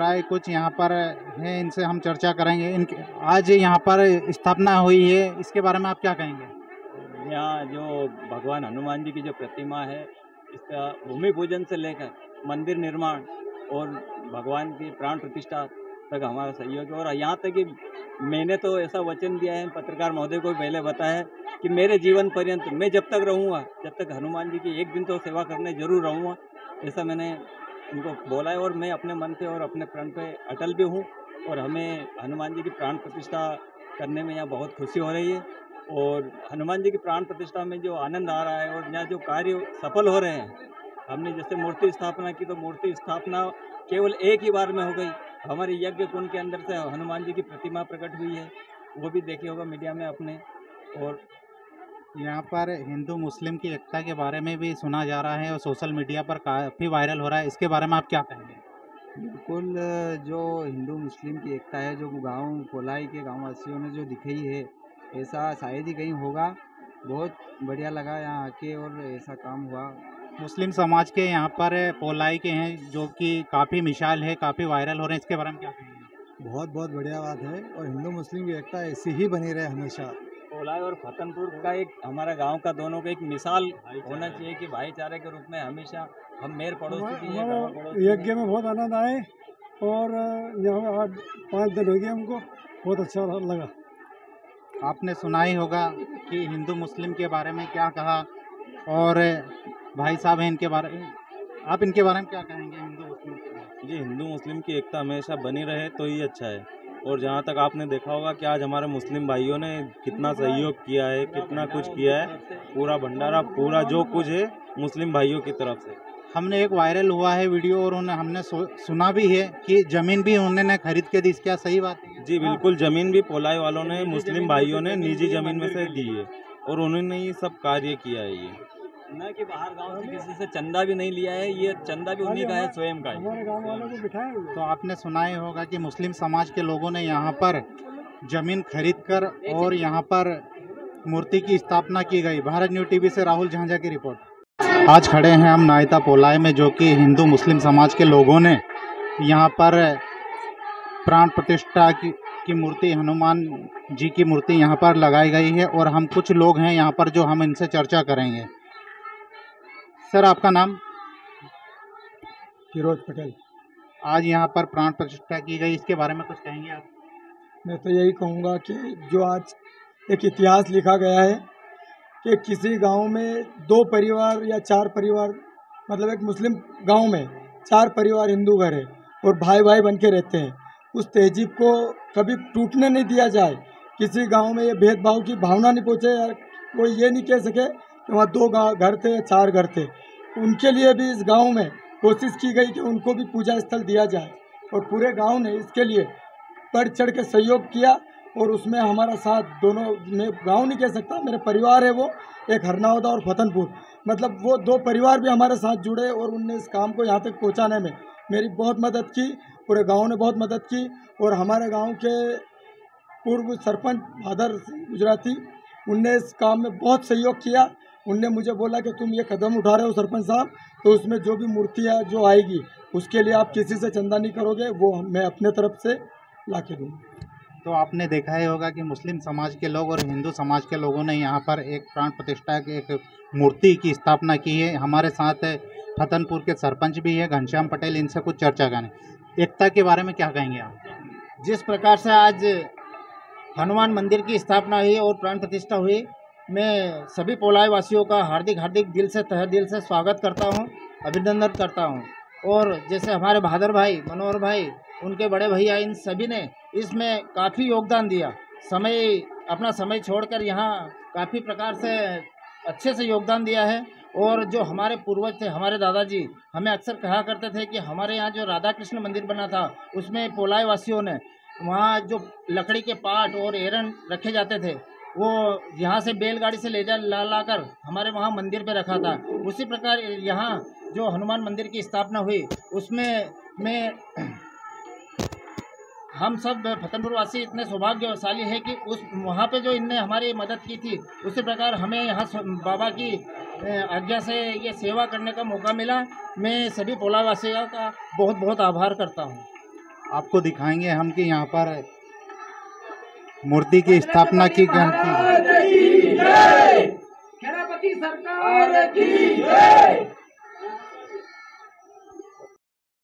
राय कुछ यहाँ पर हैं, इनसे हम चर्चा करेंगे। इनके आज यहाँ पर स्थापना हुई है, इसके बारे में आप क्या कहेंगे? यहाँ जो भगवान हनुमान जी की जो प्रतिमा है, इसका भूमि पूजन से लेकर मंदिर निर्माण और भगवान की प्राण प्रतिष्ठा तक हमारा सहयोग है। और यहाँ तक कि मैंने तो ऐसा वचन दिया है, पत्रकार महोदय को भी पहले बताया है कि मेरे जीवन पर्यंत मैं जब तक रहूँगा, जब तक हनुमान जी की एक दिन तो सेवा करने जरूर रहूँगा, ऐसा मैंने उनको बोला है। और मैं अपने मन पे और अपने प्रण पे अटल भी हूँ। और हमें हनुमान जी की प्राण प्रतिष्ठा करने में यहाँ बहुत खुशी हो रही है। और हनुमान जी की प्राण प्रतिष्ठा में जो आनंद आ रहा है और यहाँ जो कार्य सफल हो रहे हैं, हमने जैसे मूर्ति स्थापना की तो मूर्ति स्थापना केवल एक ही बार में हो गई। हमारे यज्ञ कुंड के अंदर से हनुमान जी की प्रतिमा प्रकट हुई है, वो भी देखी होगा मीडिया में आपने। और यहाँ पर हिंदू मुस्लिम की एकता के बारे में भी सुना जा रहा है और सोशल मीडिया पर काफ़ी वायरल हो रहा है, इसके बारे में आप क्या कहेंगे? बिल्कुल, जो हिंदू मुस्लिम की एकता है, जो गांव पोलाई के गांव वासियों ने जो दिखाई है, ऐसा शायद ही कहीं होगा। बहुत बढ़िया लगा यहाँ आके और ऐसा काम हुआ। मुस्लिम समाज के यहाँ पर पोलाई के हैं जो कि काफ़ी मिसाल है, काफ़ी वायरल हो रहे हैं, इसके बारे में क्या कहेंगे? बहुत बहुत बढ़िया बात है और हिंदू मुस्लिम की एकता ऐसी ही बनी रहे हमेशा। कोलाई और फतनपुर का एक हमारा गांव का दोनों का एक मिसाल होना चाहिए कि भाईचारे के रूप में हमेशा हम मेर पड़ोसी की है, गाँव पड़ोसी यज्ञ में बहुत आनंद आए और यहाँ 8-5 दिन हो गए हमको, बहुत अच्छा लगा। आपने सुना ही होगा कि हिंदू मुस्लिम के बारे में क्या कहा, और भाई साहब हैं इनके बारे में, आप इनके बारे में क्या कहेंगे? हिंदू मुस्लिम के बारे में जी, हिंदू मुस्लिम की एकता हमेशा बनी रहे तो ही अच्छा है। और जहाँ तक आपने देखा होगा कि आज हमारे मुस्लिम भाइयों ने कितना सहयोग किया है, कितना कुछ किया है, पूरा भंडारा, पूरा जो कुछ है मुस्लिम भाइयों की तरफ से। हमने एक वायरल हुआ है वीडियो और हमने सुना भी है कि ज़मीन भी उन्होंने खरीद के दी, क्या सही बात है? जी बिल्कुल, ज़मीन भी पोलाई वालों ने, मुस्लिम भाइयों ने निजी ज़मीन में से दी है और उन्होंने ये सब कार्य किया है। ये न कि बाहर गांव से किसी से चंदा भी नहीं लिया है, ये चंदा भी उन्हीं का है, स्वयं का है। हमारे गांव वालों को बिठाए हुए। तो आपने सुना ही होगा कि मुस्लिम समाज के लोगों ने यहाँ पर ज़मीन खरीद कर और यहाँ पर मूर्ति की स्थापना की गई। भारत न्यूज़ टीवी से राहुल झांझा की रिपोर्ट। आज खड़े हैं हम नायता पोलाई में, जो कि हिंदू मुस्लिम समाज के लोगों ने यहाँ पर प्राण प्रतिष्ठा की मूर्ति, हनुमान जी की मूर्ति यहाँ पर लगाई गई है। और हम कुछ लोग हैं यहाँ पर जो हम इनसे चर्चा करेंगे। सर, आपका नाम? फिरोज पटेल। आज यहाँ पर प्राण प्रतिष्ठा की गई, इसके बारे में कुछ कहेंगे आप? मैं तो यही कहूँगा कि जो आज एक इतिहास लिखा गया है कि किसी गांव में 2 परिवार या 4 परिवार, मतलब एक मुस्लिम गांव में 4 परिवार हिंदू घर है और भाई भाई बन के रहते हैं, उस तहजीब को कभी टूटने नहीं दिया जाए। किसी गांव में ये भेदभाव की भावना नहीं पहुँचे, या कोई ये नहीं कह सके कि वहाँ 2 घर थे या 4 घर थे। उनके लिए भी इस गांव में कोशिश की गई कि उनको भी पूजा स्थल दिया जाए और पूरे गांव ने इसके लिए बढ़ चढ़ के सहयोग किया। और उसमें हमारा साथ दोनों, मैं गांव नहीं कह सकता, मेरे परिवार है वो, एक हरनावदा और फतनपुर, मतलब वो 2 परिवार भी हमारे साथ जुड़े और उनने इस काम को यहाँ तक पहुँचाने में मेरी बहुत मदद की। पूरे गांव ने बहुत मदद की। और हमारे गांव के पूर्व सरपंच भादर सिंह गुजराती, उनने इस काम में बहुत सहयोग किया। उनने मुझे बोला कि तुम ये कदम उठा रहे हो सरपंच साहब, तो उसमें जो भी मूर्तियाँ जो आएगी उसके लिए आप किसी से चंदा नहीं करोगे, वो मैं अपने तरफ से ला के दूँगा। तो आपने देखा ही होगा कि मुस्लिम समाज के लोग और हिंदू समाज के लोगों ने यहाँ पर एक प्राण प्रतिष्ठा की एक मूर्ति की स्थापना की है। हमारे साथ फतनपुर के सरपंच भी है घनश्याम पटेल, इनसे कुछ चर्चा करें। एकता के बारे में क्या कहेंगे आप? जिस प्रकार से आज हनुमान मंदिर की स्थापना हुई और प्राण प्रतिष्ठा हुई, मैं सभी पोलाई वासियों का हार्दिक दिल से, तहे दिल से स्वागत करता हूं, अभिनंदन करता हूं। और जैसे हमारे भादर भाई, मनोहर भाई, उनके बड़े भैया, इन सभी ने इसमें काफ़ी योगदान दिया। अपना समय छोड़कर यहाँ काफ़ी प्रकार से अच्छे से योगदान दिया है। और जो हमारे पूर्वज थे, हमारे दादाजी हमें अक्सर कहा करते थे कि हमारे यहाँ जो राधा कृष्ण मंदिर बना था, उसमें पोलाई वासियों ने वहाँ जो लकड़ी के पाट और एरन रखे जाते थे, वो यहाँ से बैलगाड़ी से ला कर हमारे वहाँ मंदिर पे रखा था। उसी प्रकार यहाँ जो हनुमान मंदिर की स्थापना हुई, उसमें हम सब फतनपुर वासी इतने सौभाग्यशाली है कि उस वहाँ पे जो इनने हमारी मदद की थी, उसी प्रकार हमें यहाँ बाबा की आज्ञा से ये सेवा करने का मौका मिला। मैं सभी पोला वासियों का बहुत बहुत आभार करता हूँ। आपको दिखाएंगे हम कि यहाँ पर मूर्ति की स्थापना की गई।